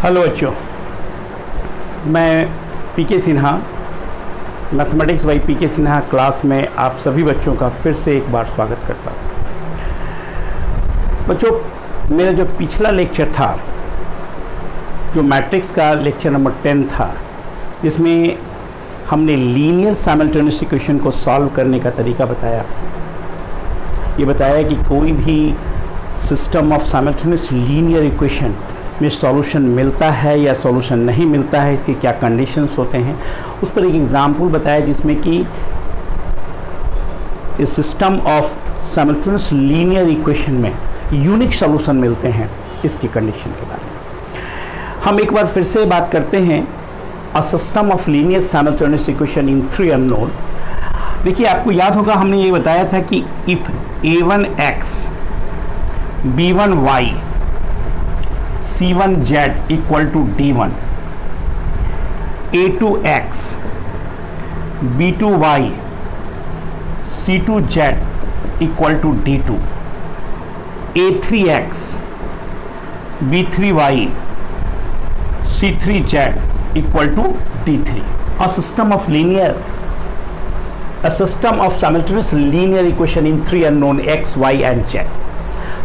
Hello बच्चों, मैं PK Sinha, mathematics by PK Sinha class में आप सभी बच्चों का फिर से एक बार स्वागत करता हूँ। बच्चों, मेरा जो पिछला लेक्चर था, जो मैट्रिक्स का लेक्चर नंबर 10 था, जिसमें हमने लीनियर साइमल्टेनियस इक्वेशन को सॉल्व करने का तरीका बताया। ये बताया कि कोई भी system of simultaneous linear equation में सॉल्यूशन मिलता है या सॉल्यूशन नहीं मिलता है, इसके क्या कंडीशंस होते हैं। उस पर एक एग्जांपल बताया जिसमें कि इस system of simultaneous linear equation में यूनिक सॉल्यूशन मिलते हैं, इसकी कंडीशन के बारे में हम एक बार फिर से बात करते हैं। A system of linear simultaneous equation in 3 unknown. देखिए, आपको याद होगा हमने ये बताया था कि if a1x b1y c1z equal to d1, a2x b2y c2z equal to d2, a3x b3y c3z equal to d3. A system of simultaneous linear equation in 3 unknown x, y and z.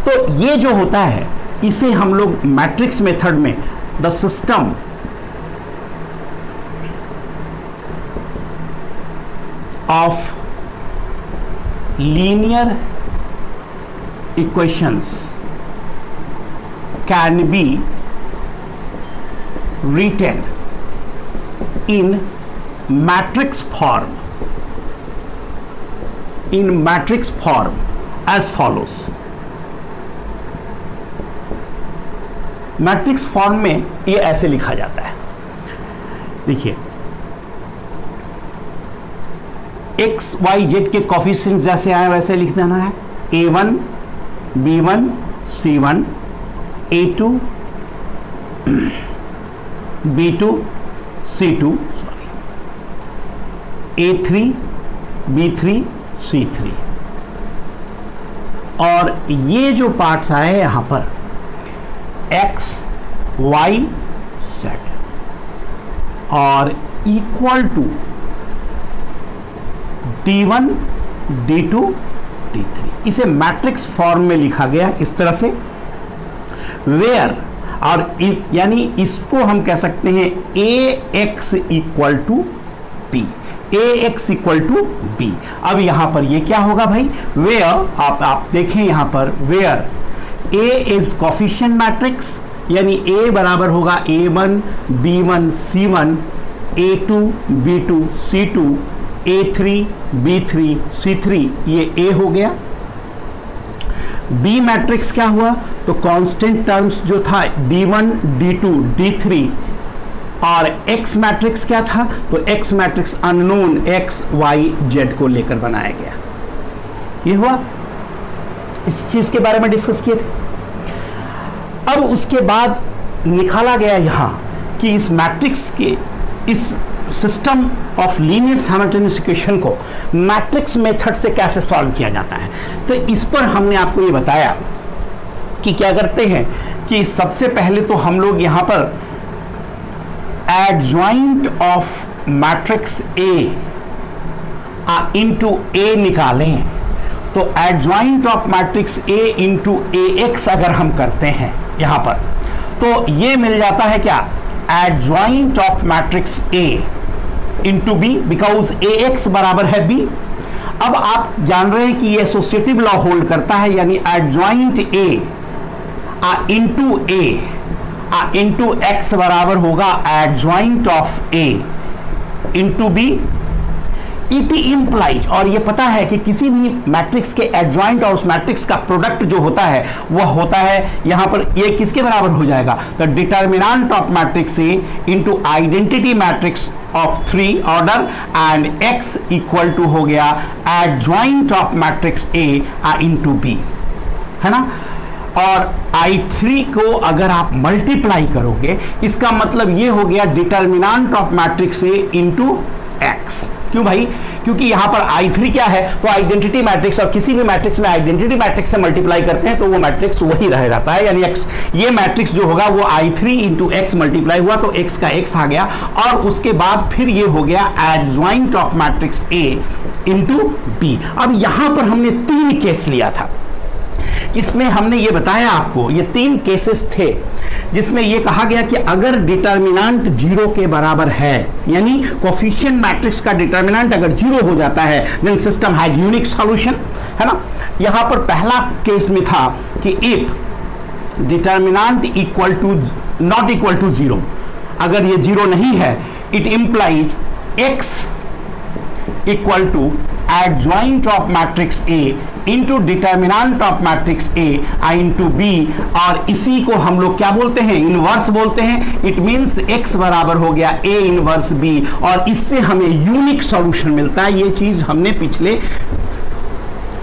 तो ये जो होता है, इसे हम लोग matrix method में the system of linear equations can be written in matrix form as follows. Matrix form में ये ऐसे लिखा जाता है। देखिए, एक्स वाई जेड के कोफिशिएंट जैसे आए वैसे लिख देना है। a1 b1 c1, a2 b2 c2, a3 b3 c3। और ये जो पार्ट्स आए यहां पर x y z और equal to d1 d2 d3, इसे मैट्रिक्स फॉर्म में लिखा गया इस तरह से। वेयर और यानी इसको हम कह सकते हैं ax equal to b, ax equal to b। अब यहां पर ये क्या होगा भाई? वेयर आप देखें यहां पर, where a is coefficient matrix, यानी a बराबर होगा a1 b1 c1, a2 b2 c2, a3 b3 c3, ये a हो गया। b मैट्रिक्स क्या हुआ? तो कांस्टेंट टर्म्स जो था d1 d2 d3, और x मैट्रिक्स क्या था? तो x matrix unknown x y z को लेकर बनाया गया। ये हुआ, इस चीज के बारे में डिस्कस किए थे। अब उसके बाद निकाला गया यहां कि इस मैट्रिक्स के, इस system of linear simultaneous equation को मैट्रिक्स मेथड से कैसे सॉल्व किया जाता है। तो इस पर हमने आपको ये बताया कि क्या करते हैं कि सबसे पहले तो हम लोग यहां पर adjoint of matrix A into A निकालें। तो adjoint of matrix A into A X अगर हम करते हैं यहां पर, तो ये मिल जाता है क्या? Adjoint of matrix A into B, because A X बराबर है बी। अब आप जान रहे हैं कि ये एसोसिएटिव लॉ होल्ड करता है, यानी adjoint A into A into X बराबर होगा adjoint of A into B. It implies, और ये पता है कि किसी भी मैट्रिक्स के एडजॉइंट और उस मैट्रिक्स का प्रोडक्ट जो होता है वह होता है यहां पर, ये किसके बराबर हो जाएगा? तो determinant of matrix A into identity matrix of 3 order and X equal to हो गया adjoint of matrix A into B, है ना। और I3 को अगर आप मल्टीप्लाई करोगे, इसका मतलब ये हो गया determinant of matrix A into x. क्यों भाई? क्योंकि यहां पर I3 क्या है, तो आइडेंटिटी मैट्रिक्स, और किसी भी मैट्रिक्स में आइडेंटिटी मैट्रिक्स से मल्टीप्लाई करते हैं तो वो मैट्रिक्स वही रह जाता है, यानी x, ये मैट्रिक्स जो होगा वो I3 इंटू एक्स मल्टीप्लाई हुआ तो x का x आ गया, और उसके बाद फिर ये हो गया adjoint of matrix A into B। अब यहां पर हमने 3 केस लिया था, इसमें हमने ये बताया आपको, ये 3 केसेस थे जिसमें ये कहा गया कि अगर डिटर्मिनेंट 0 के बराबर है, यानी कोफिशिएंट मैट्रिक्स का डिटर्मिनेंट अगर 0 हो जाता है, then system has unique solution, है ना। यहां पर पहला केस में था कि if determinant equal to not equal to 0, अगर ये 0 नहीं है, it implies x equal to adjoint of matrix A into determinant of matrix A I into B, और इसी को हम लोग क्या बोलते हैं, इनवर्स बोलते हैं। इट मीन्स x बराबर हो गया A इनवर्स B, और इससे हमें यूनिक सॉल्यूशन मिलता है। ये चीज हमने पिछले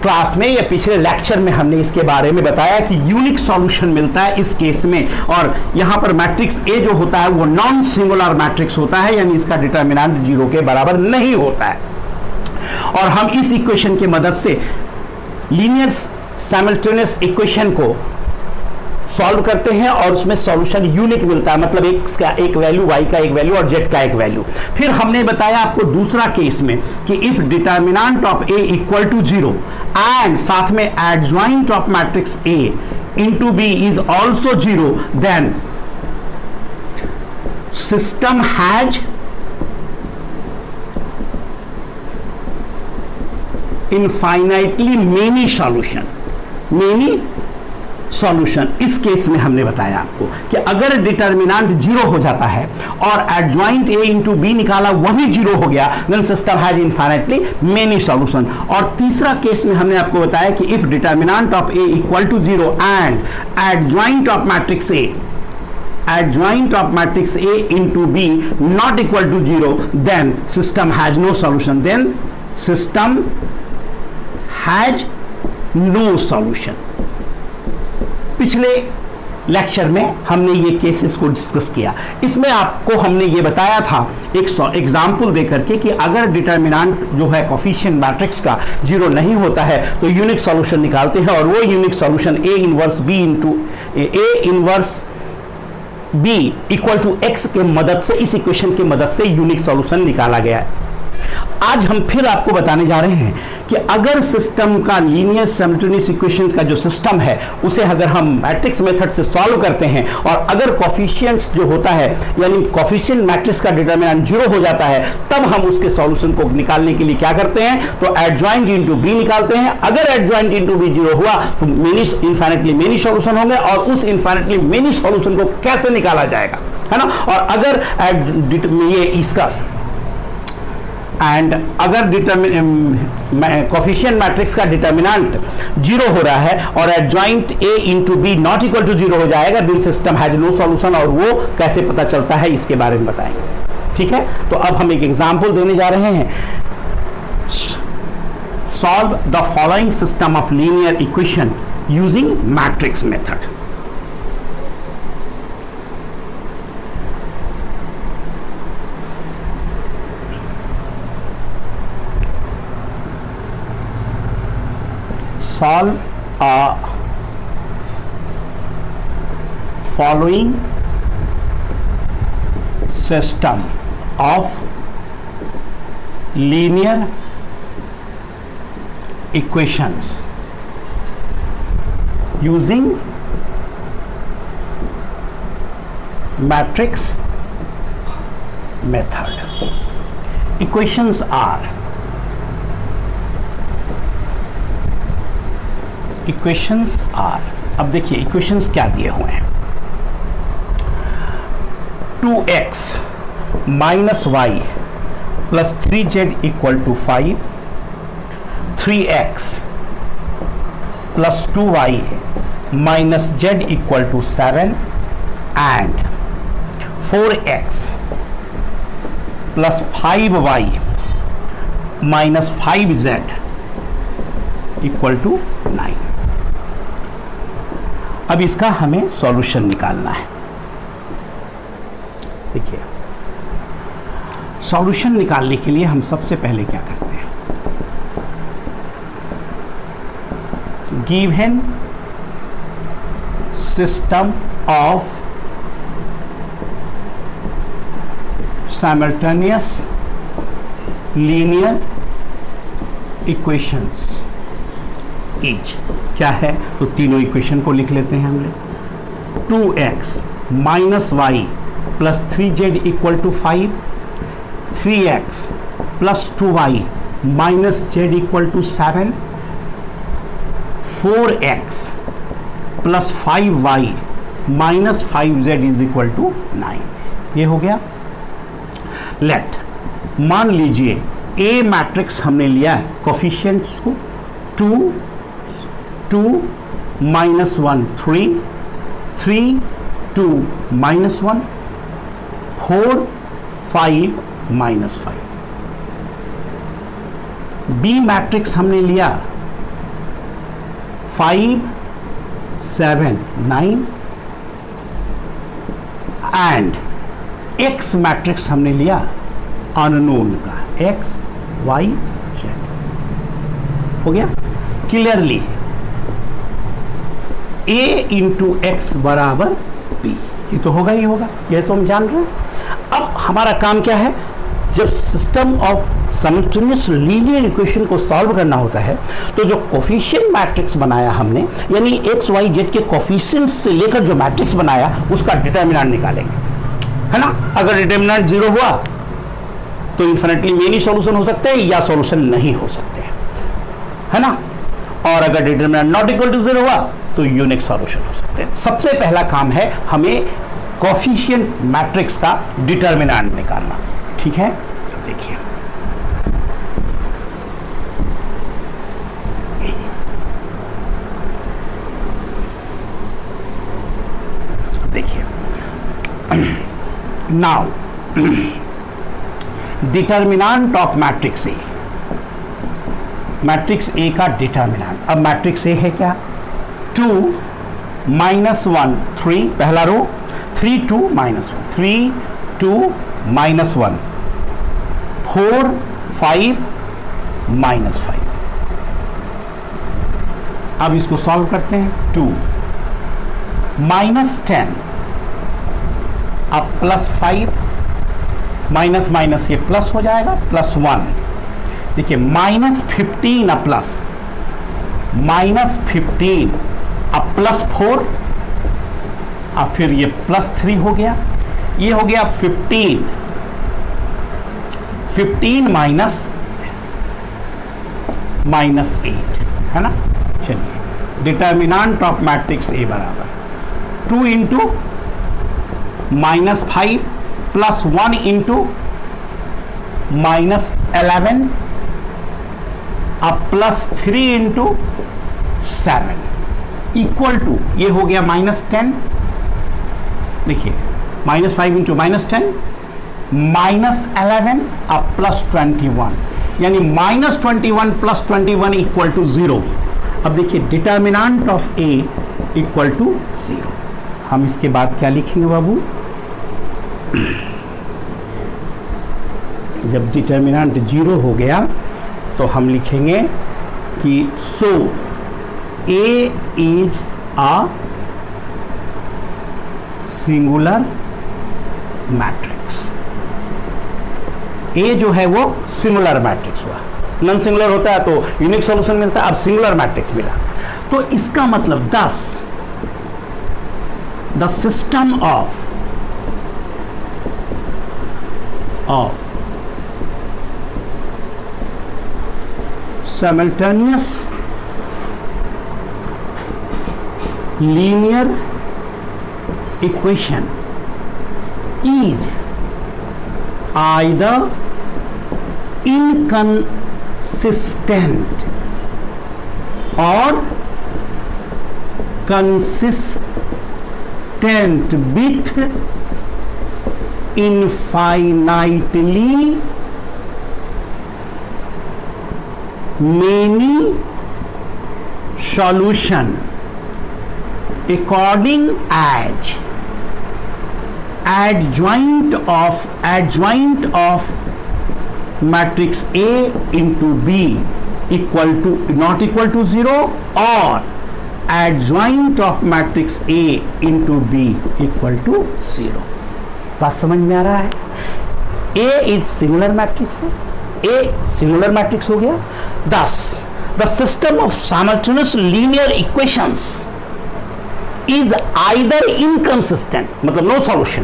क्लास में या पिछले लेक्चर में हमने इसके बारे में बताया कि यूनिक सॉल्यूशन मिलता है इस केस में, और यहां पर मैट्रिक्स A जो होता है वो नॉन सिंगुलर मैट्रिक्स होता है, यानी इसका डिटर्मिनेंट 0 के बराबर नहीं होता है। और हम इस इक्वेशन की मदद से लीनियर साइमल्टेनियस इक्वेशन को सॉल्व करते हैं और उसमें सॉल्यूशन यूनिक मिलता है, मतलब x का एक वैल्यू, y का एक वैल्यू और z का एक वैल्यू। फिर हमने बताया आपको दूसरा केस में कि if determinant of A equal to 0 and साथ में adjoint of matrix A into B is also 0, then system has infinitely many solution. इस केस में हमने बताया आपको कि अगर डिटर्मिनेंट 0 हो जाता है और एडजॉइंट A इंटू B निकाला वही 0 हो गया, then system has infinitely many solution. और तीसरा केस में हमने आपको बताया कि if determinant of A equal to 0 and adjoint of matrix A into B not equal to 0, then system has no solution, then system has no solution. पिछले lecture में हमने ये केसेस को डिस्कस किया, इसमें आपको हमने ये बताया था एक एग्जाम्पल देकर के कि अगर डिटर्मिनेंट जो है कोफिशिएंट मैट्रिक्स का 0 नहीं होता है तो यूनिक सॉल्यूशन निकालते हैं, और वो unique solution A inverse B into A inverse B equal to x के मदद से, इस इक्वेशन की मदद से यूनिक सॉल्यूशन निकाला गया है। आज हम फिर आपको बताने जा रहे हैं कि अगर सिस्टम का लीनियर सिमेट्रिक इक्वेशन का जो सिस्टम है उसे अगर हम मैट्रिक्स मेथड से सॉल्व करते हैं, और अगर कोफिशिएंट्स जो होता है यानी कोफिशिएंट मैट्रिक्स का डिटर्मिनेंट 0 हो जाता है, तब हम उसके सॉल्यूशन को निकालने के लिए क्या करते हैं, तो एडजॉइंट इंटू B निकालते हैं। अगर एडजॉइंट इंटू B 0 हुआ तो इनफाइनाइटली मेनी सॉल्यूशन होंगे, और उस इनफाइनाइटली मेनी सॉल्यूशन को कैसे निकाला जाएगा, है ना। और अगर ये इसका एंड अगर कोफिशिएंट मैट्रिक्स का डिटर्मिनेंट 0 हो रहा है और adjoint A into B not equal to 0 हो जाएगा, then system has no solution, और वो कैसे पता चलता है इसके बारे में बताएंगे। ठीक है, तो अब हम एक एग्जांपल देने जा रहे हैं। Solve the following system of linear equation using matrix method. Solve a following system of linear equations using matrix method. Equations are अब देखिए इक्वेशंस क्या दिए हुए हैं। 2x minus y plus 3z equal to 5, 3x plus 2y minus z equal to 7 and 4x plus 5y minus 5z equal to 9। अब इसका हमें solution निकालना है। देखिए, सॉल्यूशन निकालने के लिए हम सबसे पहले क्या करते हैं, given system of simultaneous linear equations is क्या है? तो तीनों इक्वेशन को लिख लेते हैं हम लोग। 2x minus y plus 3z equal to 5, 3x plus 2y minus z equal to 7, 4x plus 5y minus 5z is equal to 9। ये हो गया। लेट, मान लीजिए ए मैट्रिक्स हमने लिया है, कोफिशिएंट्स को 2, 2 minus 1 3, 3 2 minus 1 4 5 minus 5। B matrix हमने लिया 5 7 9 एंड एक्स मैट्रिक्स हमने लिया अननोन का x y z। हो गया क्लियरली। a इंटू एक्स बराबर b, ये तो होगा ही होगा, ये तो हम जान रहे हैं। अब हमारा काम क्या है? जब system of simultaneous linear equation को सॉल्व करना होता है तो जो कोफिशिएंट मैट्रिक्स बनाया हमने, यानी एक्स वाई जेड के कोफिशिएंट्स से लेकर जो मैट्रिक्स बनाया उसका डिटर्मिनेंट निकालेंगे, है ना। अगर डिटर्मिनेंट 0 हुआ तो इन्फिनिटली मेनी सॉल्यूशन हो सकते हैं या सॉल्यूशन नहीं हो सकते हैं, है ना। और अगर डिटर्मिनेंट नॉट इक्वल टू 0 हुआ तो यूनिक सॉल्यूशन हो सकते हैं। सबसे पहला काम है हमें कोफिशिएंट मैट्रिक्स का डिटर्मिनेंट निकालना, ठीक है। देखिए now determinant of matrix A, matrix A का डिटर्मिनेंट। अब मैट्रिक्स ए है क्या? 2 माइनस 1 3, पहला रो 3 2 माइनस 1 3 2 माइनस 1 4 5 माइनस 5। अब इसको सॉल्व करते हैं। 2 माइनस 10 अब प्लस 5 माइनस माइनस ये प्लस हो जाएगा प्लस 1। देखिए माइनस 15 अब प्लस माइनस 15 अब प्लस 4 अब फिर ये प्लस 3 हो गया, ये हो गया 15 माइनस माइनस 8, है ना। चलिए डिटर्मिनेंट ऑफ मैट्रिक्स ए बराबर 2 into minus 5 plus 1 into minus 11 अब प्लस 3 इंटू 7 इक्वल टू ये हो गया माइनस 10। देखिए माइनस 5 इंटू माइनस 10 माइनस 11 अब प्लस 21, यानी माइनस 21 प्लस 21 इक्वल टू 0। अब देखिए determinant of A equal to 0। हम इसके बाद क्या लिखेंगे बाबू? जब डिटर्मिनेंट 0 हो गया तो हम लिखेंगे कि सो ए इज अ सिंगुलर मैट्रिक्स। ए जो है वो सिंगुलर मैट्रिक्स हुआ, नॉन सिंगुलर होता है तो यूनिक सॉल्यूशन मिलता है, अब सिंगुलर मैट्रिक्स मिला। तो इसका मतलब the system of simultaneous linear equation is either inconsistent or consistent with infinitely many solution according as adjoint of matrix A into B equal to not equal to 0 or adjoint of matrix A into B equal to 0। बात समझ में आ रहा है? ए is singular matrix है, a singular matrix हो गया। thus the system of simultaneous linear equations is either inconsistent मतलब no solution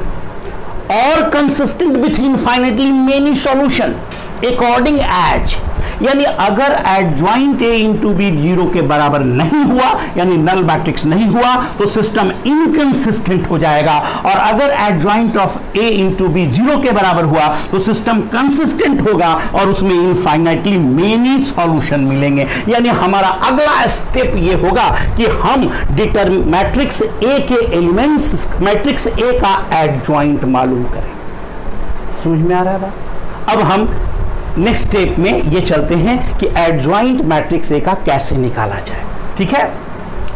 or consistent with infinitely many solution according as, यानी अगर एडजॉइंट ए इंटू बी 0 के बराबर नहीं हुआ यानी नल मैट्रिक्स नहीं हुआ तो सिस्टम इनकंसिस्टेंट हो जाएगा, और अगर adjoint of A into B 0 के बराबर हुआ तो सिस्टम कंसिस्टेंट होगा और उसमें इनफाइनाइटली मेनी सॉल्यूशन मिलेंगे। यानी हमारा अगला स्टेप ये होगा कि हम मैट्रिक्स ए के एलिमेंट्स मैट्रिक्स ए का एडजॉइंट मालूम करें। समझ में आ रहा है बात? अब हम नेक्स्ट स्टेप में ये चलते हैं कि एडजॉइंट मैट्रिक्स ए का कैसे निकाला जाए। ठीक है,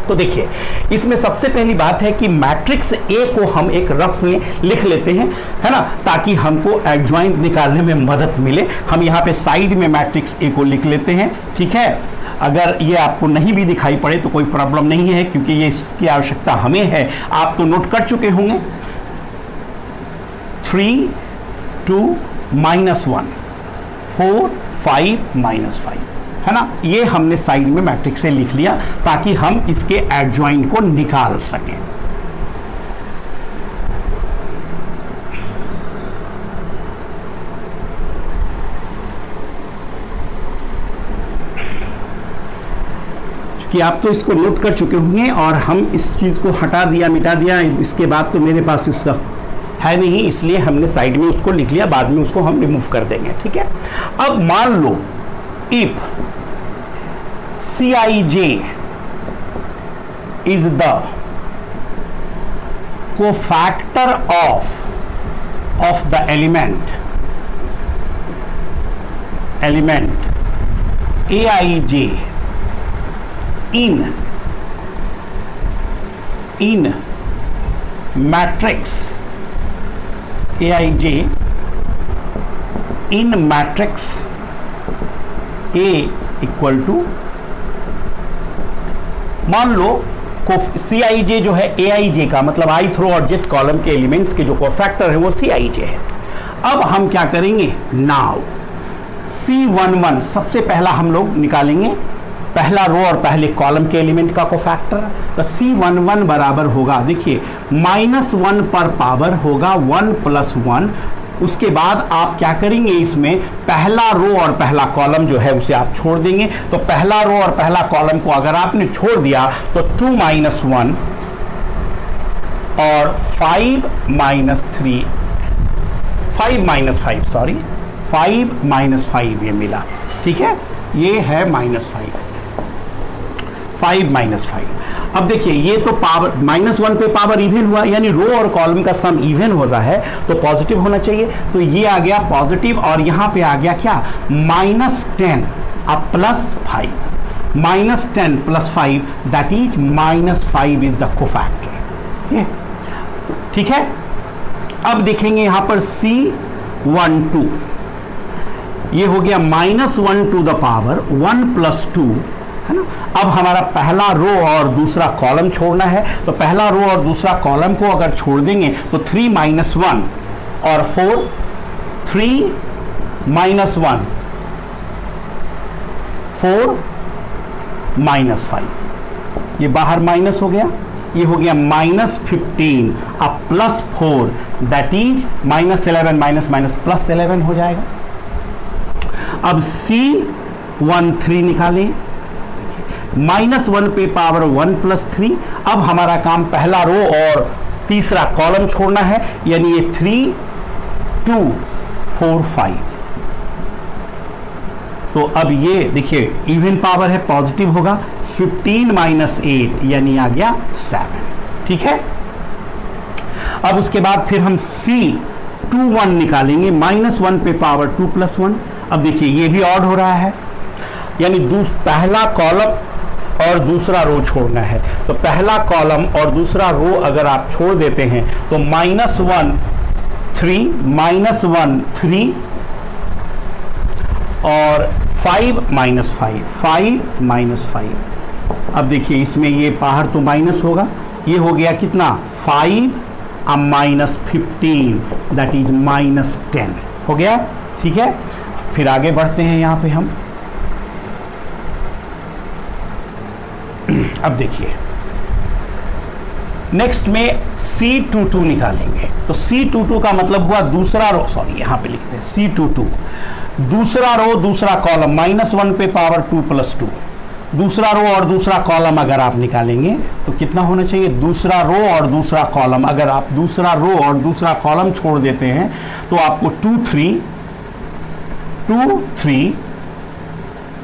तो देखिए इसमें सबसे पहली बात है कि मैट्रिक्स ए को हम एक रफ में लिख लेते हैं, है ना, ताकि हमको एडजॉइंट निकालने में मदद मिले। हम यहाँ पे साइड में मैट्रिक्स ए को लिख लेते हैं। ठीक है, अगर ये आपको नहीं भी दिखाई पड़े तो कोई प्रॉब्लम नहीं है, क्योंकि ये इसकी आवश्यकता हमें है। आप तो नोट कर चुके होंगे 3 2 -1 4 5 -5, है ना, ये हमने साइड में मैट्रिक्स से लिख लिया ताकि हम इसके एडजॉइंट को निकाल सकें। कि आप तो इसको नोट कर चुके होंगे और हम इस चीज को हटा दिया, मिटा दिया। इसके बाद तो मेरे पास इसका है नहीं, इसलिए हमने साइड में उसको लिख लिया, बाद में उसको हम रिमूव कर देंगे। ठीक है, अब मान लो if Cij is the cofactor of the element Aij in matrix Aij in matrix A equal to, मान लो Cij जो है Aij का मतलब i थ्रो और jth कॉलम के एलिमेंट्स के जो कोफैक्टर है वो Cij है। अब हम क्या करेंगे, नाउ C11 सबसे पहला हम लोग निकालेंगे, पहला रो और पहले कॉलम के एलिमेंट का कोफैक्टर। तो C11 बराबर होगा, देखिए -1 पर पावर होगा 1 + 1। उसके बाद आप क्या करेंगे, इसमें पहला रो और पहला कॉलम जो है उसे आप छोड़ देंगे। तो पहला रो और पहला कॉलम को अगर आपने छोड़ दिया तो 2 - 1 और 5 -5 ये मिला। ठीक है, ये है -5। अब देखिए ये तो पावर -1 पे पावर इवन हुआ, यानी रो और कॉलम का सम इवन होता है तो पॉजिटिव होना चाहिए। तो ये आ गया पॉजिटिव और यहाँ पे आ गया क्या, -10 अब +5, -10 + 5 that is -5 is the cofactor. ठीक है, अब देखेंगे यहाँ पर C12 ये हो गया -1 टू द पावर 1 + 2, है ना। अब हमारा पहला रो और दूसरा कॉलम छोड़ना है, तो पहला रो और दूसरा कॉलम को अगर छोड़ देंगे तो 3 - 1 और 4 3 - 1 4 -5, ये बाहर माइनस हो गया, ये हो गया -15 अब +4 दैट इज -11 +11 हो जाएगा। अब C13 निकालें, -1 पे पावर 1 + 3। अब हमारा काम पहला रो और तीसरा कॉलम छोड़ना है, यानी ये 3 2 4 5। तो अब ये देखिए इवन पावर है, पॉजिटिव होगा, 15 - 8 यानी आ गया 7। ठीक है, अब उसके बाद फिर हम C21 निकालेंगे, -1 पे पावर 2 + 1। अब देखिए ये भी ऑड हो रहा है, यानी पहला कॉलम और दूसरा रो छोड़ना है। तो पहला कॉलम और दूसरा रो अगर आप छोड़ देते हैं तो -1 3 -1 3 और 5 - 5 5 - 5 अब देखिए इसमें ये बाहर तो माइनस होगा, ये हो गया कितना 5 अब माइनस 15 दैट इज माइनस 10 हो गया। ठीक है, फिर आगे बढ़ते हैं यहाँ पे हम। अब देखिए नेक्स्ट में C22 निकालेंगे। तो C22 का मतलब हुआ दूसरा रो, सॉरी यहाँ पे लिखते हैं C22, दूसरा रो दूसरा कॉलम -1 पे पावर 2 + 2, दूसरा रो और दूसरा कॉलम अगर आप निकालेंगे तो कितना होना चाहिए, दूसरा रो और दूसरा कॉलम, अगर आप दूसरा रो और दूसरा कॉलम छोड़ देते हैं तो आपको 2 3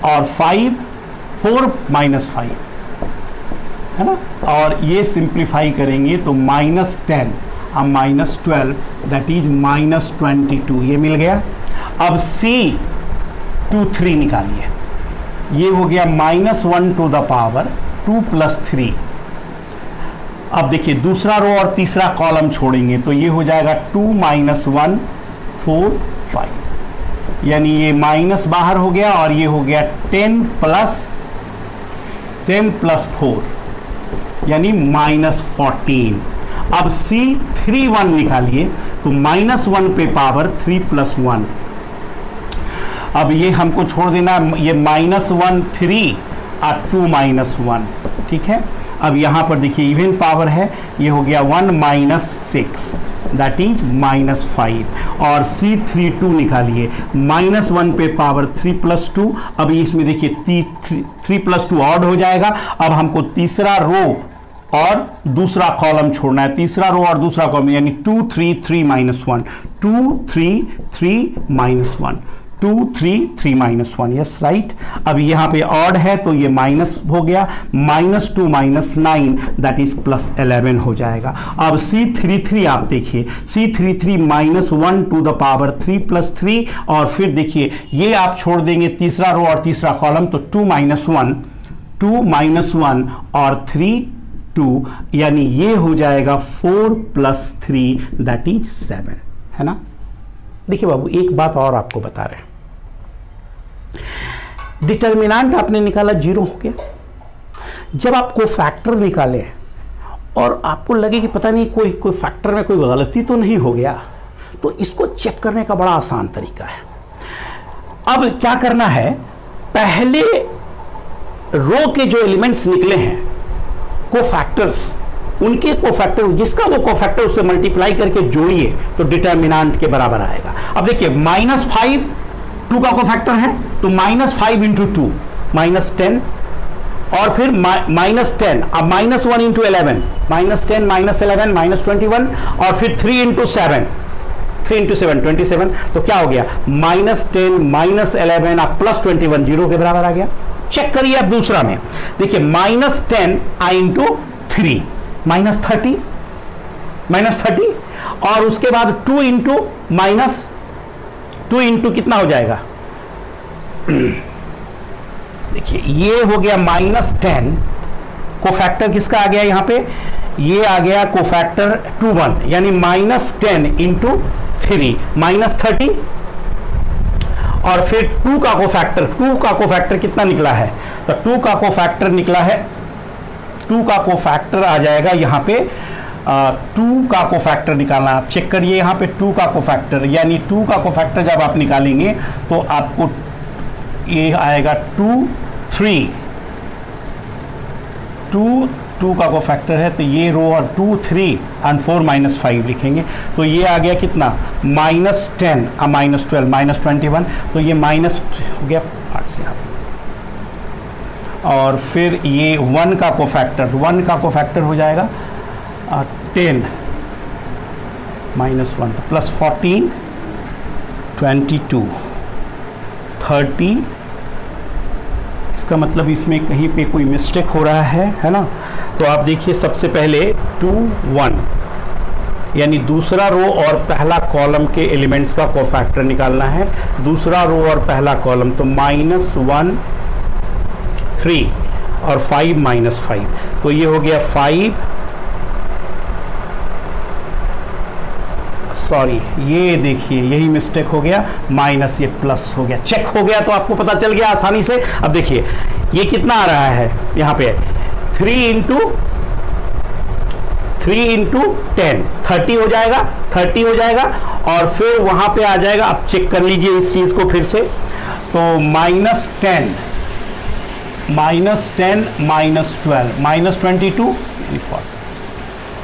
और 5 4 -5 है ना, और ये सिंप्लीफाई करेंगे तो -10 और -12 दैट इज -22 ये मिल गया। अब C23 निकालिए, ये हो गया -1 टू द पावर 2 + 3। अब देखिए दूसरा रो और तीसरा कॉलम छोड़ेंगे तो ये हो जाएगा 2 - 1 4 5, यानी ये माइनस बाहर हो गया और ये हो गया 10 + 4 यानी -14। अब C31 निकालिए तो -1 पे पावर 3 + 1, अब ये हमको छोड़ देना, ये -1 3 और 2 - 1 ठीक है। अब यहाँ पर देखिए इवन पावर है, ये हो गया 1 - 6 दैट इज -5 और C32 निकालिए, -1 पे पावर 3 + 2, अब इसमें देखिए 3 + 2 ऑड हो जाएगा। अब हमको तीसरा रो और दूसरा कॉलम छोड़ना है, तीसरा रो और दूसरा कॉलम यानी 2 3 3 -1 2 3 3 -1 2 3 3 -1 यस राइट। अब यहाँ पे ऑड है तो ये माइनस हो गया, -2 - 9 दैट इज +11 हो जाएगा। अब C33 आप देखिए, C33 -1 टू द पावर 3 + 3 और फिर देखिए ये आप छोड़ देंगे तीसरा रो और तीसरा कॉलम तो 2 - 1 और 3 2 यानी ये हो जाएगा 4 + 3 दैट इज 7 है ना। देखिए बाबू एक बात और आपको बता रहे हैं, डिटर्मिनेंट आपने निकाला 0 हो गया। जब आप कोफैक्टर निकाले और आपको लगे कि पता नहीं कोई फैक्टर में कोई गलती तो नहीं हो गया, तो इसको चेक करने का बड़ा आसान तरीका है। अब क्या करना है, पहले रो के जो एलिमेंट्स निकले हैं कोफैक्टर्स, उनके कोफैक्टर जिसका वो कोफैक्टर उससे मल्टीप्लाई करके जोड़िए तो डिटर्मिनेंट के बराबर आएगा। अब देखिए -5 2 का कोफैक्टर है तो -5 × 2 -10 और फिर -10, अब -1 × 11 -10 -11 -21 और फिर 3 × 7 3 × 7 27, तो क्या हो गया -10 -11 अब +21 0 के बराबर आ गया। चेक करिए अब दूसरा में देखिए -10 × 3 -30 और उसके बाद 2 × कितना हो जाएगा देखिए ये हो गया -10, कोफैक्टर किसका आ गया यहाँ पे, ये आ गया कोफैक्टर 21 यानी -10 × 3 -30 और फिर 2 का कोफैक्टर कितना निकला है, तो 2 का कोफैक्टर निकला है, 2 का कोफैक्टर आ जाएगा यहाँ पे 2 का कोफैक्टर निकालना, आप चेक करिए यहाँ पे 2 का कोफैक्टर, यानी 2 का कोफैक्टर जब आप निकालेंगे तो आपको ये आएगा 2 3 2 का कोफैक्टर है तो ये रो और 2 3 और 4 -5 लिखेंगे तो ये आ गया कितना -10 और -12 -21, तो ये माइनस हो गया 8 से यहाँ, और फिर ये 1 का कोफैक्टर हो जाएगा 10 -1 +14 22 30, इसका मतलब इसमें कहीं पे कोई मिस्टेक हो रहा है ना। तो आप देखिए सबसे पहले 2 1 यानी दूसरा रो और पहला कॉलम के एलिमेंट्स का कोफैक्टर निकालना है, दूसरा रो और पहला कॉलम तो -1 3 और 5 -5, तो ये हो गया 5 सॉरी ये देखिए यही मिस्टेक हो गया, माइनस ये प्लस हो गया, चेक हो गया तो आपको पता चल गया आसानी से। अब देखिए ये कितना आ रहा है यहाँ पे 3 इंटू 10 30 हो जाएगा, 30 हो जाएगा। और फिर वहां पे आ जाएगा, आप चेक कर लीजिए इस चीज को फिर से, तो -10 -12 -22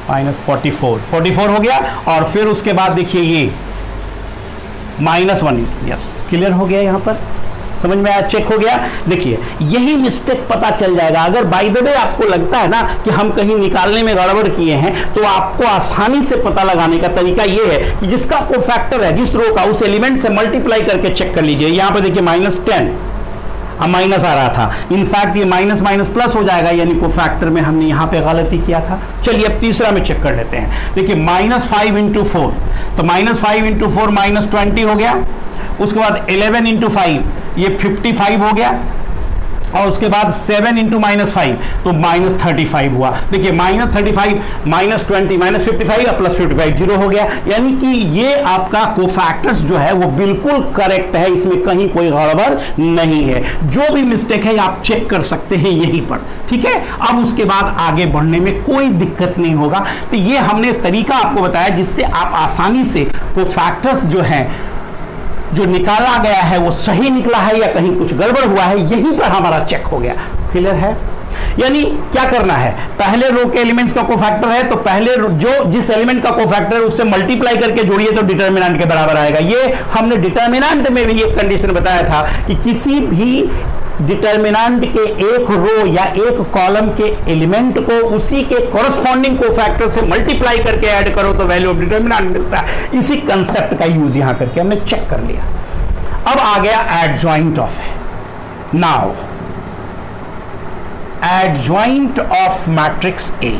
-44 हो गया। और फिर उसके बाद देखिए ये -1, यस क्लियर हो गया, यहां पर समझ में आया, चेक हो गया। देखिए यही मिस्टेक पता चल जाएगा। अगर बाय द वे आपको लगता है ना कि हम कहीं निकालने में गड़बड़ किए हैं, तो आपको आसानी से पता लगाने का तरीका यह है कि जिसका कोफैक्टर है, जिस रो का, उस एलिमेंट से मल्टीप्लाई करके चेक कर लीजिए। यहां पे देखिए -10, अब माइनस आ रहा था, इनफैक्ट ये माइनस माइनस प्लस हो जाएगा, यानी कोफैक्टर में हमने यहां पे गलती किया था। चलिए अब तीसरा में चेक कर लेते हैं। देखिए -5 इंटू 4, तो -5 इंटू 4 -20 हो गया। उसके बाद 11 इंटू 5 ये 55 हो गया। और उसके बाद 7 इंटू -5 तो -35 हुआ। देखिए -35 -20 -55 और +55 0 हो गया। यानी कि ये आपका कोफैक्टर्स जो है वो बिल्कुल करेक्ट है, इसमें कहीं कोई गड़बड़ नहीं है। जो भी मिस्टेक है आप चेक कर सकते हैं यहीं पर, ठीक है। अब उसके बाद आगे बढ़ने में कोई दिक्कत नहीं होगा। तो ये हमने तरीका आपको बताया जिससे आप आसानी से कोफैक्टर्स जो है, जो निकाला गया है वो सही निकला है या कहीं कुछ गड़बड़ हुआ है, यहीं पर हमारा चेक हो गया। क्लियर है? यानी क्या करना है, पहले रो के एलिमेंट्स का कोफैक्टर है तो पहले जो जिस एलिमेंट का कोफैक्टर है उससे मल्टीप्लाई करके जोड़िए तो डिटर्मिनेंट के बराबर आएगा। ये हमने डिटर्मिनेंट में भी एक कंडीशन बताया था कि किसी भी डिटर्मिनेंट के एक रो या एक कॉलम के एलिमेंट को उसी के कॉरस्पॉन्डिंग कोफैक्टर से मल्टीप्लाई करके ऐड करो तो वैल्यू ऑफ डिटर्मिनेंट मिलता है। इसी कंसेप्ट का यूज यहां करके हमने चेक कर लिया। अब आ गया एडजॉइंट ऑफ है। नाउ एडजॉइंट ऑफ मैट्रिक्स ए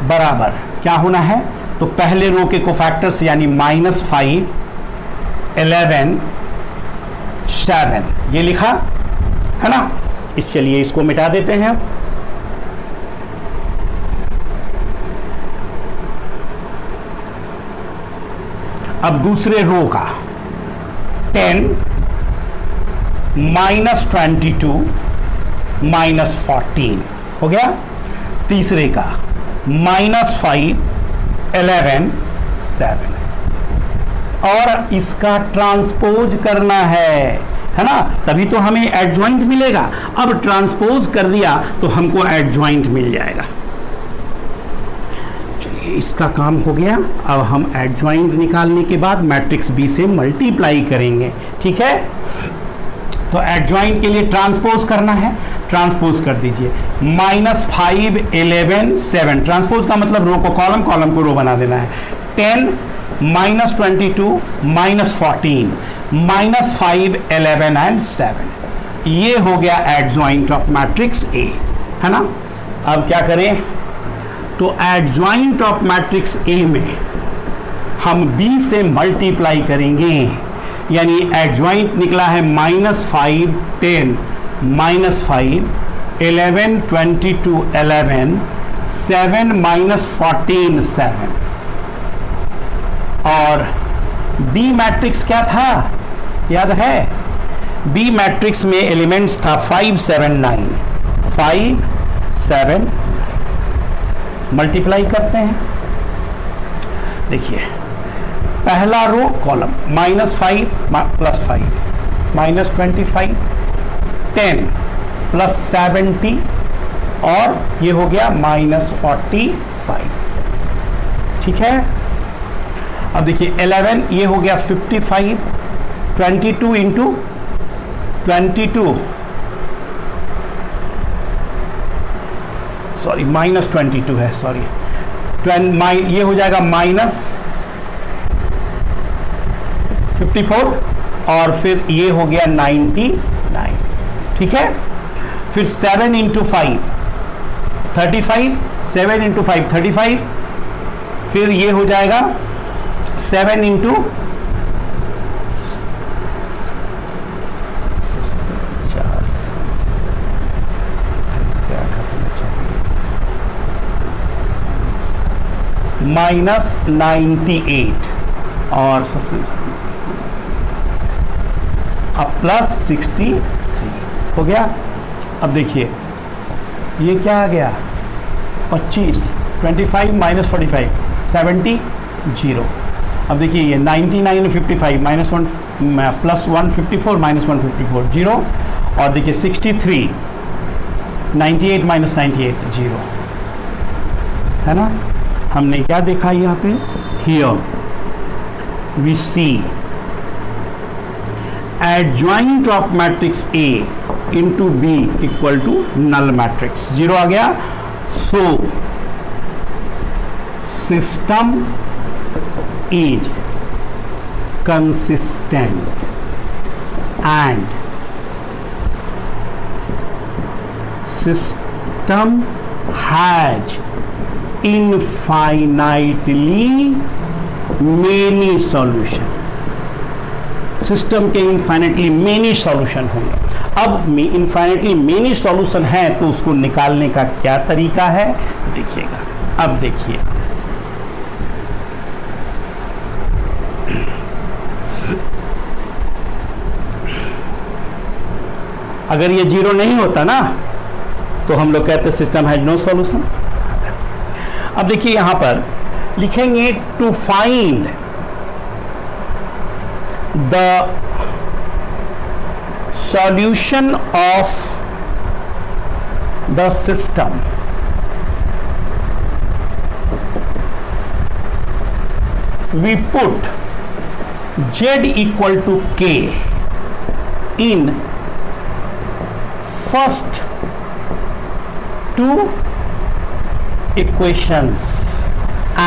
बराबर क्या होना है, तो पहले रो के कोफैक्टर्स यानी -5 11 7 ये लिखा है ना। चलिए इसको मिटा देते हैं। अब दूसरे रो का 10 -22 -14 हो गया। तीसरे का -5 11 7 और इसका ट्रांसपोज करना है ना, तभी तो हमें एडजॉइंट मिलेगा। अब ट्रांसपोज कर दिया तो हमको एडजॉइंट मिल जाएगा। चलिए इसका काम हो गया। अब हम एडजॉइंट निकालने के बाद मैट्रिक्स बी से मल्टीप्लाई करेंगे, ठीक है। तो एडजॉइंट के लिए ट्रांसपोज करना है, ट्रांसपोज कर दीजिए। -5 11 7, ट्रांसपोज का मतलब रो को कॉलम, कॉलम को रो बना देना है। 10 -22 -14 -5 11 एंड 7, ये हो गया एडजॉइंट ऑफ मैट्रिक्स ए, है ना। अब क्या करें, तो एडजॉइंट ऑफ मैट्रिक्स ए में हम बी से मल्टीप्लाई करेंगे, यानी एडजॉइंट निकला है -5 10 -5 11 22 11 7 -14 7। और बी मैट्रिक्स क्या था याद है, बी मैट्रिक्स में एलिमेंट्स था 5 7 9 5 7। मल्टीप्लाई करते हैं, देखिए पहला रो कॉलम -5 +5 -25 10 +70 और ये हो गया -45, ठीक है। अब देखिए 11 ये हो गया 55 22 इंटू 22 सॉरी -22 है, सॉरी ये हो जाएगा -54 और फिर ये हो गया 99, ठीक है। फिर 7 इंटू 5 35 7 इंटू 5 35, फिर ये हो जाएगा 7 इंटू -98 और अब +63 हो गया। अब देखिए ये क्या आ गया 25, 25 माइनस 45 70 0। अब देखिए ये 99 55 माइनस 1 प्लस 154 माइनस 154 0। और देखिए 63 98 माइनस 98 0, है ना। हमने क्या देखा यहाँ पे, here we see adjoint of matrix A into B equal to null matrix, 0 आ गया। So system is consistent and system has infinitely many solution, system के इनफाइनाइटली मेनी सॉल्यूशन होंगे। अब इनफाइनाइटली मेनी सॉल्यूशन है तो उसको निकालने का क्या तरीका है देखिएगा। अब देखिए अगर ये 0 नहीं होता ना तो हम लोग कहते सिस्टम हैज नो सॉल्यूशन। अब देखिए यहां पर लिखेंगे to find the solution of the system we put z equal to k in first two equations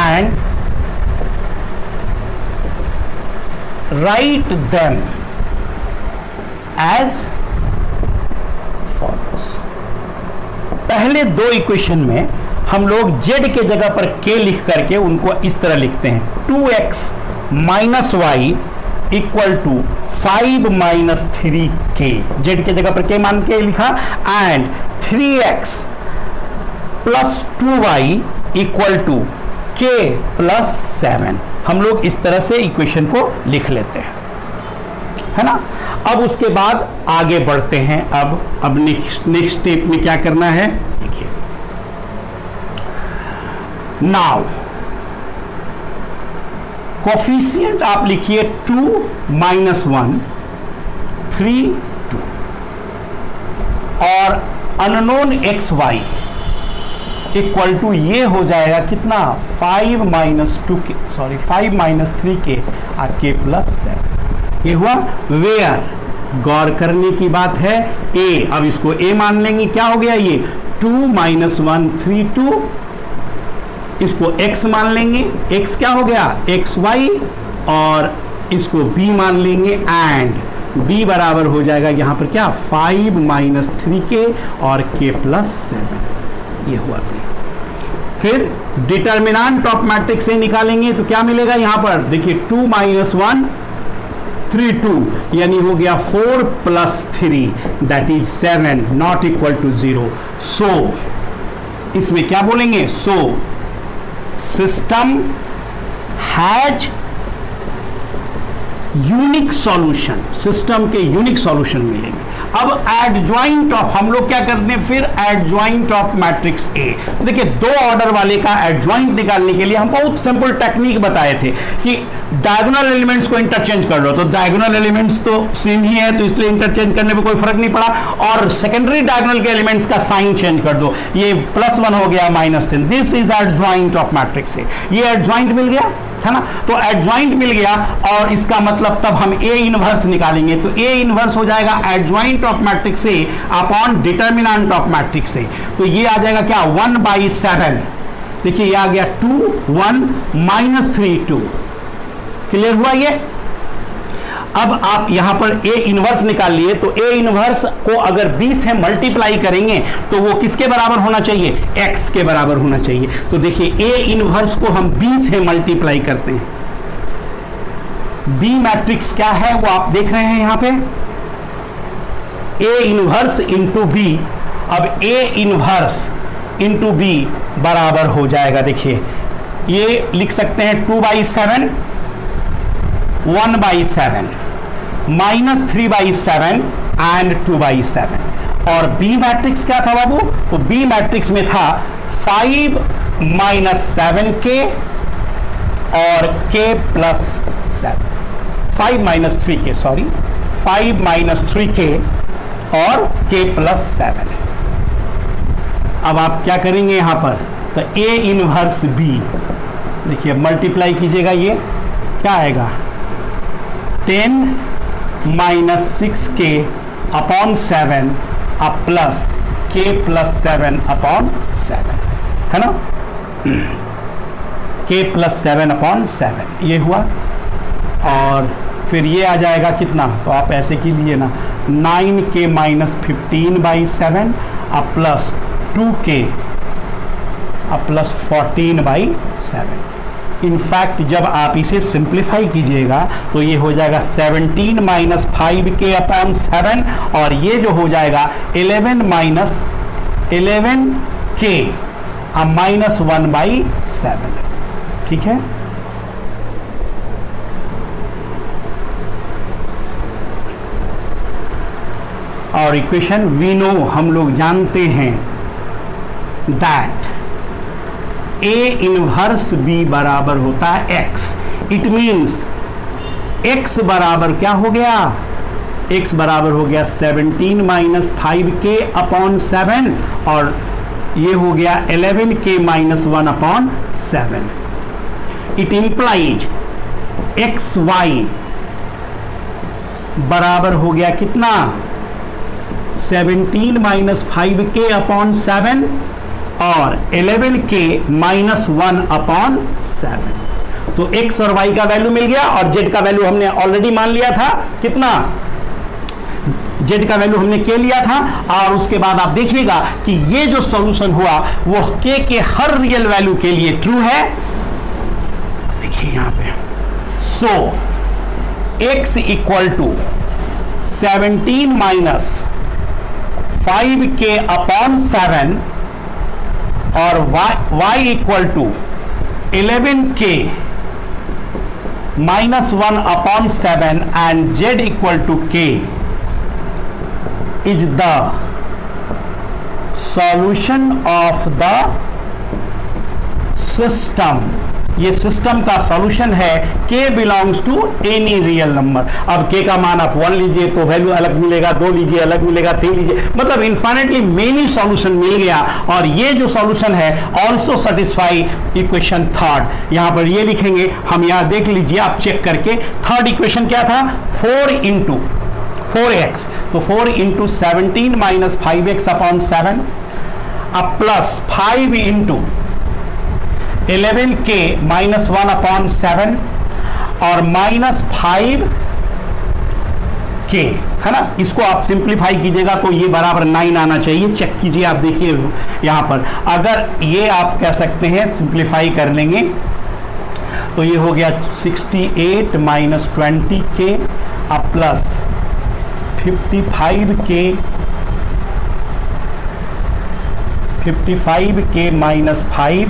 and write them as follows। पहले दो इक्वेशन में हम लोग z के जगह पर k लिख करके उनको इस तरह लिखते हैं 2x minus y equal to 5 minus 3k, z के जगह पर k मान के लिखा, and 3x plus 2y equal to k plus 7। हम लोग इस तरह से इक्वेशन को लिख लेते हैं, है ना। अब उसके बाद आगे बढ़ते हैं। अब नेक्स्ट स्टेप में क्या करना है देखिए। नाउ कोफिशिएंट आप लिखिए 2 माइनस 1 3 2 और unknown x y equal to ये हो जाएगा कितना 5 माइनस 5 माइनस 3k और k प्लस 7। ये हुआ वेयर, गौर करने की बात है a। अब इसको a मान लेंगे, क्या हो गया ये 2 माइनस 1 3 2, इसको x मान लेंगे, x क्या हो गया xy, और इसको b मान लेंगे एंड b बराबर हो जाएगा यहाँ पर क्या 5 माइनस 3k और k प्लस 7। ये हुआ b। फिर डिटर्मिनेंट ऑफ मैट्रिक्स से निकालेंगे तो क्या मिलेगा यहाँ पर देखिए 2 माइनस 1 3 2 यानी हो गया 4 plus 3 that is 7 not equal to 0। So इसमें क्या बोलेंगे, so system has unique solution, system के यूनिक सॉल्यूशन मिलेंगे। अब एडजॉइंट ऑफ हम लोग क्या करते हैं, फिर एडजॉइंट ऑफ मैट्रिक्स ए। देखिए दो ऑर्डर वाले का एडजॉइंट निकालने के लिए हम बहुत सिंपल टेक्निक बताए थे कि डायगोनल एलिमेंट्स को इंटरचेंज कर लो, तो डायगोनल एलिमेंट्स तो सेम ही है तो इसलिए इंटरचेंज करने में कोई फर्क नहीं पड़ा, और सेकेंडरी डायगोनल के एलिमेंट्स का साइन चेंज कर दो, ये +1 हो गया -10। This is adjoint of matrix ए। ये एडजॉइंट मिल गया, है ना। तो एडजॉइंट मिल गया और इसका मतलब तब हम ए इनवर्स निकालेंगे, तो ए इनवर्स हो जाएगा adjoint of matrix A upon determinant of matrix ए। तो ये आ जाएगा क्या 1/7। देखिए ये आ गया 2 1 -3 2। क्लियर हुआ ये। अब आप यहां पर ए इनवर्स निकाल लिए, तो ए इनवर्स को अगर 20 से मल्टीप्लाई करेंगे तो वो किसके बराबर होना चाहिए, x के बराबर होना चाहिए। तो देखिए ए इनवर्स को हम 20 से मल्टीप्लाई करते हैं। बी मैट्रिक्स क्या है वो आप देख रहे हैं यहां पे, ए इनवर्स इंटू बी। अब ए इनवर्स इंटू बी बराबर हो जाएगा, देखिए ये लिख सकते हैं 2/7 1/7 -3/7 एंड 2/7। और बी मैट्रिक्स क्या था बाबू? तो बी मैट्रिक्स में था 5 माइनस 7k और k plus 7, 5 minus 3k, sorry 5 minus 3k और k प्लस 7। अब आप क्या करेंगे यहां पर? तो A इनवर्स B, देखिए मल्टीप्लाई कीजिएगा, ये क्या आएगा? 10 माइनस 6k अपॉन 7 अब प्लस k प्लस 7 अपॉन 7, है ना? k प्लस 7 अपॉन 7 ये हुआ। और फिर ये आ जाएगा कितना? तो आप ऐसे कीजिए ना, 9k माइनस 15/7 अब प्लस 2k अब प्लस 14/7। इनफैक्ट जब आप इसे सिंप्लीफाई कीजिएगा तो ये हो जाएगा 17 माइनस 5k अपॉन 7 और ये जो हो जाएगा 11 माइनस 11k अब माइनस 1/7। ठीक है, और इक्वेशन वी नो, हम लोग जानते हैं दैट A इनवर्स B बराबर होता है x। इट मीन्स x बराबर क्या हो गया? x बराबर हो गया 17 माइनस 5k अपॉन 7 और ये हो गया 11k minus 1 upon 7। It implies xy बराबर हो गया कितना? 17 माइनस 5k अपॉन 7 और 11k माइनस 1 अपॉन 7। तो x और y का वैल्यू मिल गया और z का वैल्यू हमने ऑलरेडी मान लिया था कितना? z का वैल्यू हमने k लिया था। और उसके बाद आप देखिएगा कि ये जो सॉल्यूशन हुआ वो k के हर रियल वैल्यू के लिए ट्रू है। देखिए यहां पे, so x equal to 17 minus 5k upon 7 और y equal to 11k minus 1 upon 7 and z equal to k is the solution of the system. ये सिस्टम का सॉल्यूशन है k belongs to any real number. अब k का मान आप 1 लीजिए तो वैल्यू अलग मिलेगा, 2 लीजिए अलग मिलेगा, 3 लीजिए, मतलब इनफाइनाइटली मेनी सॉल्यूशन मिल गया। और ये जो सॉल्यूशन है ऑल्सो सेटिस्फाई इक्वेशन थर्ड। यहां पर ये लिखेंगे हम, यहां देख लीजिए आप चेक करके। थर्ड इक्वेशन क्या था? 4 इंटू 4x, तो 4 इंटू 17 माइनस 5x अपॉन 7 अब plus 5 into 11k minus 1 upon 7 और माइनस 5k, है ना? इसको आप सिंप्लीफाई कीजिएगा तो ये बराबर 9 आना चाहिए। चेक कीजिए, आप देखिए यहां पर, अगर ये आप कह सकते हैं सिंप्लीफाई कर लेंगे तो ये हो गया 68 माइनस 20k अब प्लस 55k माइनस 5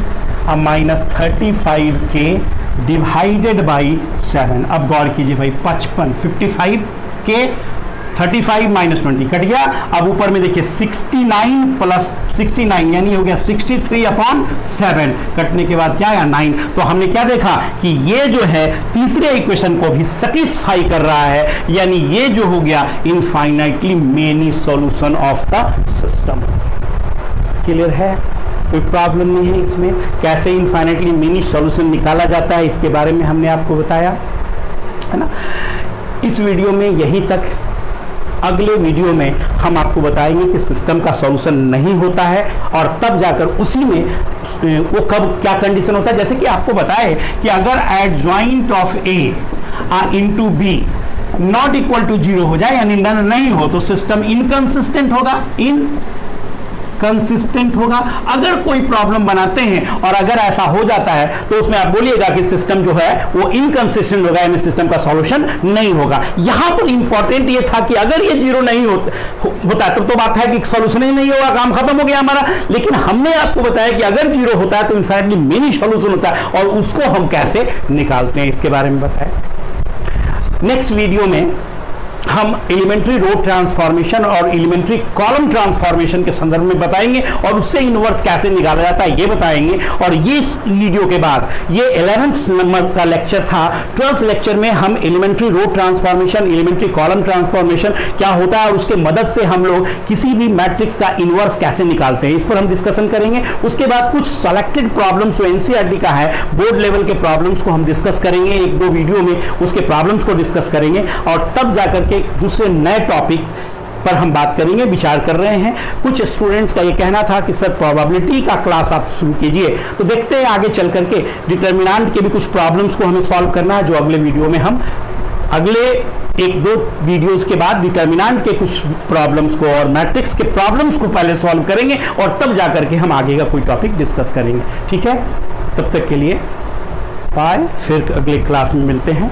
अब माइनस 35k डिवाइडेड बाई 7। अब गौर कीजिए भाई, 55 55k 35 माइनस 20 कट गया। अब ऊपर में देखिए 69 प्लस 69 यानी हो गया 63 अपॉन 7, कटने के बाद क्या आया 9। तो हमने क्या देखा कि ये जो है तीसरे इक्वेशन को भी सेटिस्फाई कर रहा है, यानी ये जो हो गया infinitely many solution of the system. Clear है? कोई प्रॉब्लम नहीं है इसमें। कैसे इनफाइनाइटली मेनी सॉल्यूशन निकाला जाता है इसके बारे में हमने आपको बताया, है ना? इस वीडियो में यहीं तक। अगले वीडियो में हम आपको बताएंगे कि सिस्टम का सॉल्यूशन नहीं होता है और तब जाकर उसी में वो कब क्या कंडीशन होता है। जैसे कि आपको बताए कि अगर adjoint of A into B not equal to 0 हो जाए यानी नन नहीं हो तो सिस्टम इनकंसिस्टेंट होगा, कंसिस्टेंट होगा। अगर कोई प्रॉब्लम बनाते हैं और अगर ऐसा हो जाता है तो उसमें आप बोलिएगा कि सिस्टम जो है वो इनकंसिस्टेंट होगा, यानी सिस्टम का सॉल्यूशन नहीं होगा। यहां पर इंपॉर्टेंट ये था कि अगर ये 0 नहीं होता तो बात है कि सॉल्यूशन ही नहीं होगा, काम खत्म हो गया हमारा। लेकिन हमने आपको बताया कि अगर 0 होता है तो इनफैक्टली मेनी सॉल्यूशन होता है और उसको हम कैसे निकालते हैं इसके बारे में बताया। नेक्स्ट वीडियो में हम एलिमेंट्री रो ट्रांसफॉर्मेशन और एलिमेंट्री कॉलम ट्रांसफॉर्मेशन के संदर्भ में बताएंगे और उससे इनवर्स कैसे निकाला जाता है ये बताएंगे। और ये इस वीडियो के बाद ये 11th नंबर का लेक्चर था। 12th लेक्चर में हम elementary row transformation, elementary column transformation क्या होता है और उसके मदद से हम लोग किसी भी मैट्रिक्स का इनवर्स कैसे निकालते हैं, इस पर हम डिस्कशन करेंगे। उसके बाद कुछ सेलेक्टेड प्रॉब्लम्स जो एनसीईआरटी का है, बोर्ड लेवल के प्रॉब्लम्स को हम डिस्कस करेंगे, एक दो वीडियो में उसके प्रॉब्लम्स को डिस्कस करेंगे और तब जाकर के दूसरे नए टॉपिक पर हम बात करेंगे, विचार कर रहे हैं। कुछ स्टूडेंट्स का ये कहना था कि सर प्रोबेबिलिटी का क्लास आप शुरू कीजिए, तो देखते हैं आगे चल करके डिटर्मिनेंट के भी कुछ प्रॉब्लम्स को हमें सॉल्व करना है, जो अगले वीडियो में हम अगले एक दो वीडियोस के बाद डिटर्मिनेंट के कुछ प्रॉब्लम्स को और मैट्रिक्स के प्रॉब्लम्स को पहले सॉल्व करेंगे और तब जाकर के हम आगे का कोई टॉपिक डिस्कस करेंगे। ठीक है, तब तक के लिए बाय, फिर अगले क्लास में मिलते हैं।